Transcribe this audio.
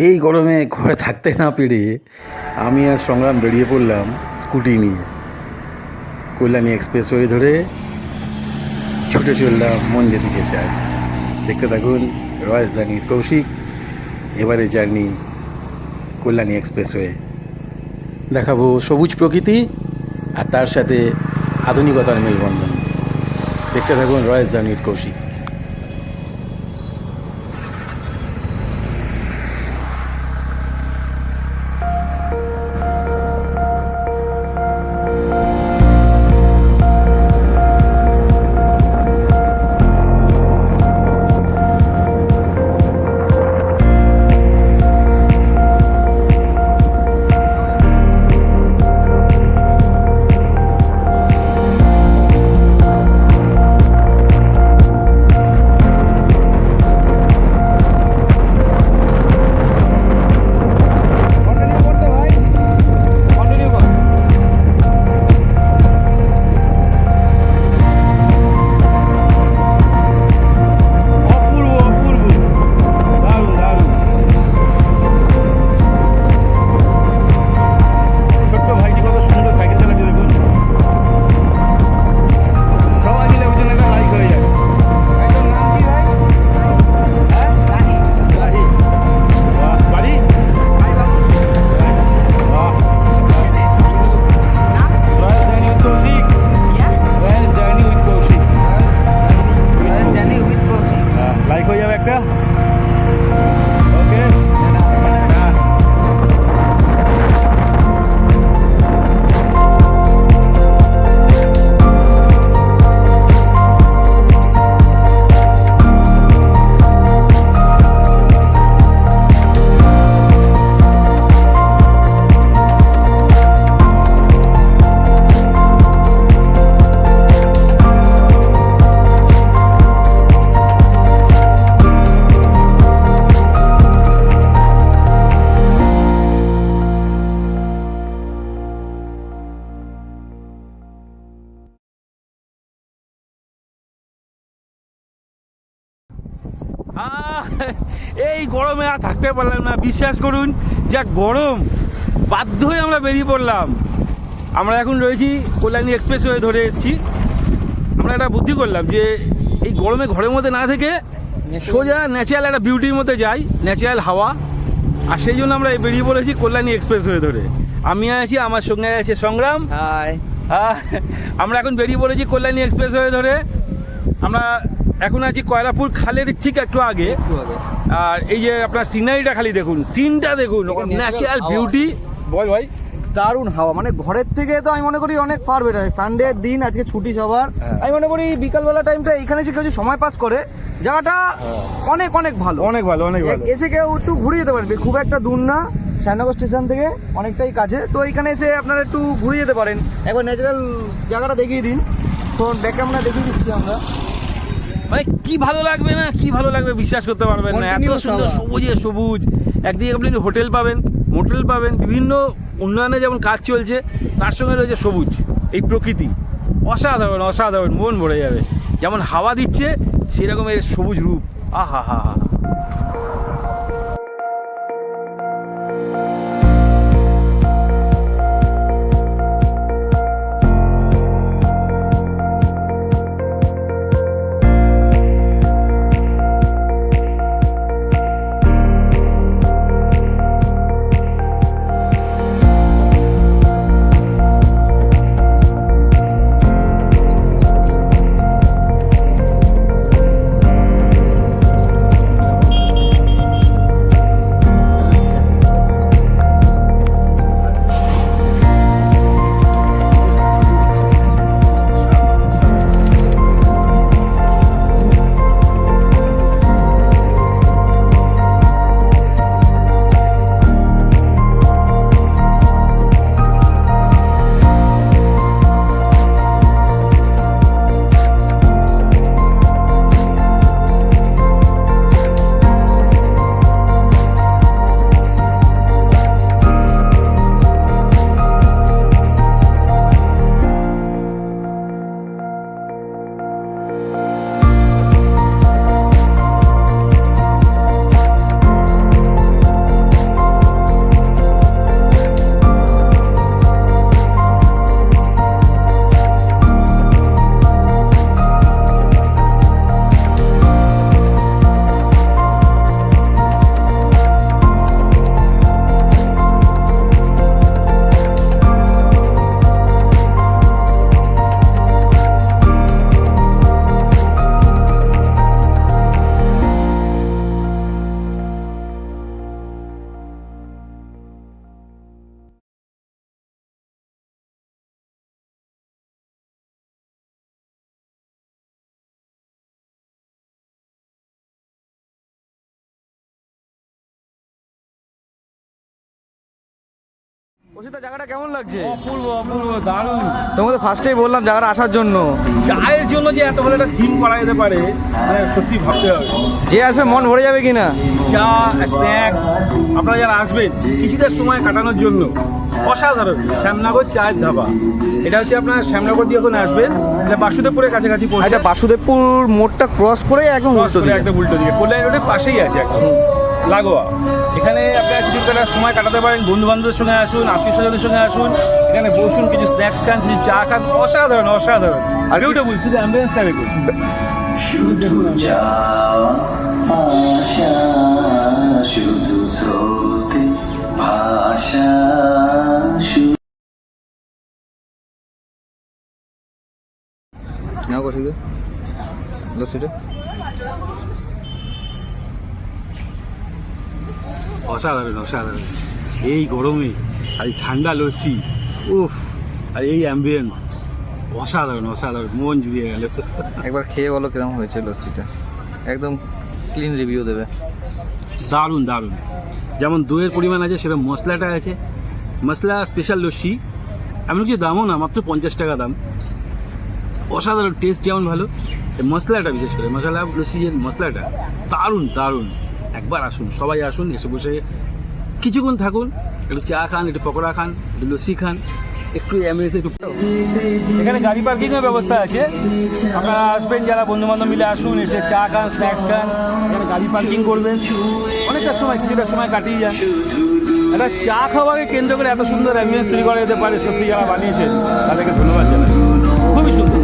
এই গরমে ঘরে থাকতে না পেরে আমি আর সংগ্রাম বেরিয়ে পড়লাম স্কুটি নিয়ে। কল্যাণী এক্সপ্রেসওয়ে ধরে ছুটে চললাম মন যেদিকে চায়। দেখতে থাকুন রয়েস জার্নি উইথ কৌশিক। এবারে জার্নি কল্যাণী এক্সপ্রেসওয়ে। দেখাবো সবুজ প্রকৃতি আর তার সাথে আধুনিকতার মেলবন্ধন। দেখতে থাকুন রয়েস জার্নি উইথ কৌশিক। এই গরমে আর থাকতে পারলাম না, বিশ্বাস করুন। যা গরম, বাধ্য হয়ে আমরা বেরিয়ে পড়লাম। আমরা এখন রয়েছি কল্যাণী এক্সপ্রেসওয়ে ধরে এসেছি। আমরা একটা বুদ্ধি করলাম যে এই গরমে ঘরের মধ্যে না থেকে সোজা ন্যাচারাল একটা বিউটির মধ্যে যাই, ন্যাচারাল হাওয়া। আর সেই জন্য আমরা বেরিয়ে পড়েছি কল্যাণী এক্সপ্রেসওয়ে ধরে। আমি আছি, আমার সঙ্গে আছে সংগ্রাম। হাই। আমরা এখন বেরিয়ে পড়েছি কল্যাণী এক্সপ্রেসওয়ে ধরে। আমরা এখন আছি কয়লাপুর খালের ঠিক একটু আগে। আর এই যে আপনার সিনারিটা খালি দেখুন, সিনটা দেখুন, ন্যাচারাল বিউটি। বল ভাই, দারুণ হাওয়া, মানে ঘরের থেকে তো আমি মনে করি অনেক ফার বেটার। সানডে দিন, আজকে ছুটি সবার। আমি মনে করি বিকালবেলা টাইমটা এখানে এসে কেউ যদি সময় পাস করে, জায়গাটা অনেক অনেক ভালো, অনেক ভালো, অনেক ভালো। এসে কেউ একটু ঘুরে যেতে পারবে, খুব একটা দূর না, শ্যামনগর স্টেশন থেকে অনেকটাই কাছে। তো এখানে এসে আপনারা একটু ঘুরে যেতে পারেন। একবার ন্যাচারাল জায়গাটা দেখিয়ে দিন, তো ব্যাক ক্যামেরা দেখিয়ে দিচ্ছি আমরা। মানে কি ভালো লাগবে না, কি ভালো লাগবে বিশ্বাস করতে পারবেন না। এত সুন্দর সবুজে সবুজ। একদিকে আপনি হোটেল পাবেন, মোটেল পাবেন, বিভিন্ন উন্নয়নে যেমন কাজ চলছে, তার সঙ্গে রয়েছে সবুজ, এই প্রকৃতি। অসাধারণ, অসাধারণ, মন ভরে যাবে। যেমন হাওয়া দিচ্ছে, সেরকম এর সবুজ রূপ। আহা হা হা। ওষুধটা জায়গাটা কেমন লাগছে? অপূর্ব অপূর্ব দারুণ। তোমাদের ফার্স্টেই বললাম জায়গাটা আসার জন্য। চায়ের জন্য যে এত ভালো একটা থিম করা যেতে পারে মানে সত্যি ভাবতে হবে। যে আসবে মন ভরে যাবে কিনা। চা স্ন্যাক্স আপনারা যারা আসবেন কিছুটা সময় কাটানোর জন্য অসাধারণ শ্যামনগর চায়ের ধাবা। এটা হচ্ছে আপনার শ্যামনগর দিয়ে ওখানে আসবেন, এটা বাসুদেবপুরের কাছাকাছি পড়ছে। এটা বাসুদেবপুর মোড়টা ক্রস করে একদম Cross উল্টো করে দিকে। একদম উল্টো দিকে কল্যাণ রোডের পাশেই আছে একদম লাগোয়া। এখানে আপনারা কিছু একটা সময় কাটাতে পারেন, বন্ধু বান্ধবের সঙ্গে আসুন, আত্মীয় স্বজনের সঙ্গে আসুন, এখানে বসুন, কিছু স্ন্যাক্স খান, কিছু চা খান, অসাধারণ অসাধারণ। আর বিউটিফুল, শুধু অ্যাম্বিয়েন্সটা দেখুন। শুধু যাওয়া আশা, শুধু স্রোতে ভাষা, নাও কষি দে লস্যিটা। অসাধারণ অসাধারণ, এই গরমে আর এই ঠান্ডা লস্যি, উফ, আর এই অ্যাম্বিয়েন্স, অসাধারণ অসাধারণ, মন জুড়িয়ে গেল। একবার খেয়ে বলো কিরকম হয়েছে লস্যিটা, একদম ক্লিন রিভিউ দেবে। দারুণ দারুণ, যেমন দইয়ের পরিমাণ আছে সেরকম মশলাটা আছে, মশলা স্পেশাল লস্যি, এমন কিছু দামও না, মাত্র 50 টাকা দাম। অসাধারণ টেস্ট যেমন ভালো, এই মশলাটা বিশেষ করে মশলা লস্যি যে মশলাটা দারুণ দারুণ। একবার আসুন, সবাই আসুন, এসে বসে কিছুক্ষণ থাকুন, একটু চা খান, একটু পকোড়া খান, একটু লস্যি খান, একটু অ্যাম্বিয়েন্সে একটু। এখানে গাড়ি পার্কিংয়ের ব্যবস্থা আছে, আপনারা আসবেন যারা বন্ধু বান্ধব মিলে আসুন, এসে চা খান, স্ন্যাক্স খান, এখানে গাড়ি পার্কিং করবেন, অনেকটা সময় কিছুটা সময় কাটিয়ে যান। একটা চা খাওয়াকে কেন্দ্র করে এত সুন্দর অ্যাম্বিয়েন্স তৈরি করা যেতে পারে, সত্যি যারা বানিয়েছেন তাদেরকে ধন্যবাদ জানাই, খুবই সুন্দর।